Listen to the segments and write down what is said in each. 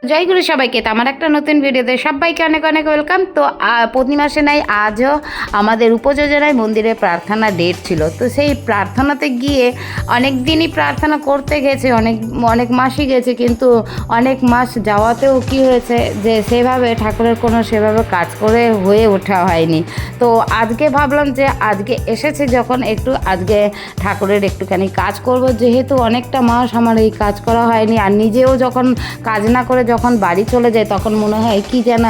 জয়গুরু সবাইকে। তো আমার একটা নতুন ভিডিওতে সবাইকে অনেক অনেক ওয়েলকাম। তো প্রতি মাসে নাই আজও আমাদের উপযোজনায় মন্দিরে প্রার্থনা ডেট ছিল। তো সেই প্রার্থনাতে গিয়ে অনেক দিনই প্রার্থনা করতে গেছে, অনেক অনেক মাসই গেছে, কিন্তু অনেক মাস যাওয়াতেও কি হয়েছে যে সেভাবে ঠাকুরের কোনো সেভাবে কাজ করে হয়ে ওঠা হয়নি। তো আজকে ভাবলাম যে আজকে এসেছে যখন একটু আজকে ঠাকুরের একটুখানি কাজ করব, যেহেতু অনেকটা মাস আমার এই কাজ করা হয়নি। আর নিজেও যখন কাজ না করে যখন বাড়ি চলে যায় তখন মনে হয় কি যেন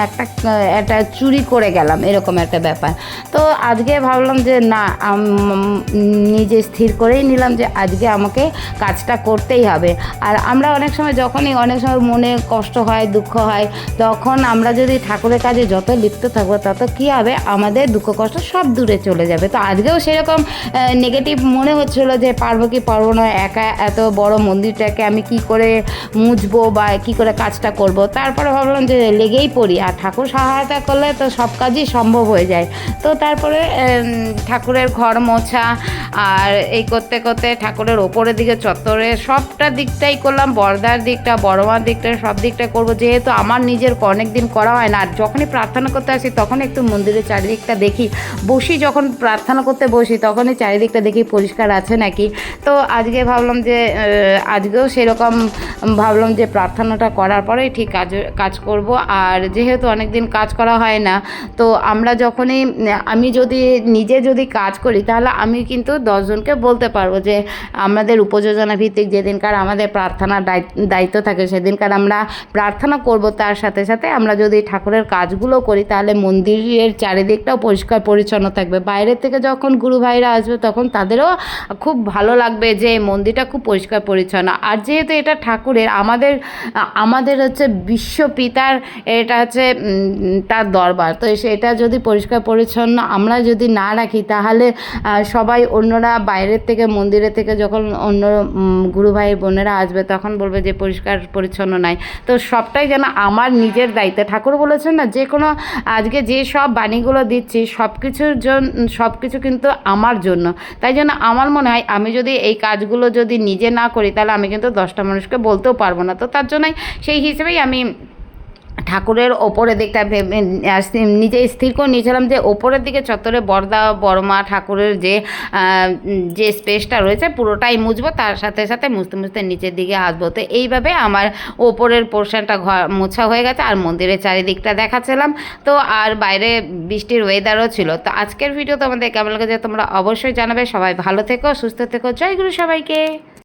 একটা চুরি করে গেলাম, এরকম একটা ব্যাপার। তো আজকে ভাবলাম যে না, নিজে স্থির করেই নিলাম যে আজকে আমাকে কাজটা করতেই হবে। আর আমরা অনেক সময় অনেক সময় মনে কষ্ট হয়, দুঃখ হয়, তখন আমরা যদি ঠাকুরের কাজে যত লিপ্ত থাকবো তত কী হবে, আমাদের দুঃখ কষ্ট সব দূরে চলে যাবে। তো আজকেও সেরকম নেগেটিভ মনে হচ্ছিলো যে পারবো কি পারবো না, একা এত বড় মন্দিরটাকে আমি কি করে মুছবো বা কি করে কাজটা করব। তারপরে ভাবলাম যে লেগেই পড়ি, আর ঠাকুর সহায়তা করলে তো সব কাজই সম্ভব হয়ে যায়। তো তারপরে ঠাকুরের ঘর মোছা আর এই করতে করতে ঠাকুরের ওপরের দিকে চত্বরে সবটা দিকটাই করলাম, বড়দার দিকটা, বড়মার দিকটা, সব দিকটা করব, যেহেতু আমার নিজের অনেক দিন করা হয় না। আর যখনই প্রার্থনা করতে আসি তখন একটু মন্দিরের চারিদিকটা দেখি, বসি যখন প্রার্থনা করতে বসি তখনই চারিদিকটা দেখি পরিষ্কার আছে নাকি। তো আজকে ভাবলাম যে আজকেও সেরকম ভাবলাম যে প্রার্থনাটা করার পরেই ঠিক কাজ করব। আর যেহেতু অনেক দিন কাজ করা হয় না, তো আমি যদি কাজ করি তাহলে আমি কিন্তু 10 জনকে বলতে পারবো যে আমাদের উপযোজনা ভিত্তিক যেদিনকার আমাদের প্রার্থনার দায়িত্ব থাকে সেদিনকার আমরা প্রার্থনা করব, তার সাথে সাথে আমরা যদি ঠাকুরের কাজগুলো করি তাহলে মন্দিরের চারিদিকটাও পরিষ্কার পরিচ্ছন্ন থাকবে। বাইরের থেকে যখন গুরু ভাইরা আসবে তখন তাদেরও খুব ভালো লাগবে যে মন্দিরটা খুব পরিষ্কার পরিচ্ছন্ন। আর যেহেতু এটা ঠাকুরের, আমাদের হচ্ছে বিশ্বপিতার, এটা হচ্ছে তার দরবার, তো সেটা যদি পরিষ্কার পরিচ্ছন্ন আমরা যদি না রাখি তাহলে সবাই অন্যরা বাইরের থেকে মন্দিরের থেকে যখন অন্য গুরু ভাই বোনেরা আসবে তখন বলবে যে পরিষ্কার পরিচ্ছন্ন নাই। তো সবটাই যেন আমার নিজের দায়িত্ব। ঠাকুর বলেছেন না, যে কোনো আজকে যে সব বাণীগুলো দিচ্ছি সব কিছু কিন্তু আমার জন্য। তাই জন্য আমার মনে হয় আমি যদি এই কাজগুলো যদি নিজে না করি তাহলে আমি কিন্তু 10টা মানুষকে বলতেও পারবো না। তো তার জন্য সেই হিসেবেই আমি ঠাকুরের ওপরের দিকটা নিজে স্থির করে নিয়েছিলাম যে ওপরের দিকে চত্বরে বড়দা বড়মা ঠাকুরের যে স্পেসটা রয়েছে পুরোটাই মুছবো, তার সাথে সাথে মুছতে মুছতে নিচের দিকে আসবো। তো এইভাবে আমার ওপরের পোর্শনটা মোছা হয়ে গেছে আর মন্দিরের চারিদিকটা দেখাচ্ছিলাম। তো আর বাইরে বৃষ্টির ওয়েদারও ছিল। তো আজকের ভিডিও তোমাদের কেমন লেগেছে তোমরা অবশ্যই জানাবে। সবাই ভালো থেকো, সুস্থ থেকো। জয় গুরু সবাইকে।